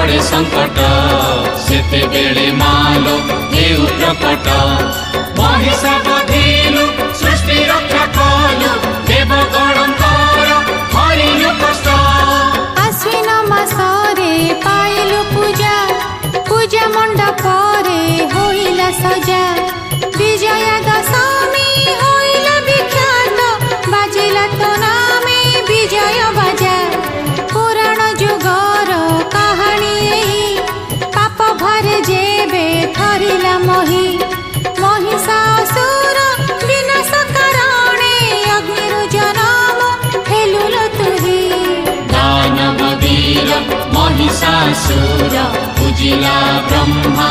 पड़े संकट सेते बेले मालो हेउ प्रकट महिषा बधिलु सृष्टि रक्षा कलु देवगणंकर हरिलु कष्ट आश्विन मासरे पाइलु पूजा पूजा मंडप रे होइला सजा विजय दशमी होइला विख्यात बाजिला तो नामे विजय बाजा पुराण जुगर कहानी पाप भरे जेबे थरिला मोहि महिषासुर विनाश करणे अग्निरु जनम हेलुल तुहि दानव वीर महिषासुर पूजिला ब्रह्मा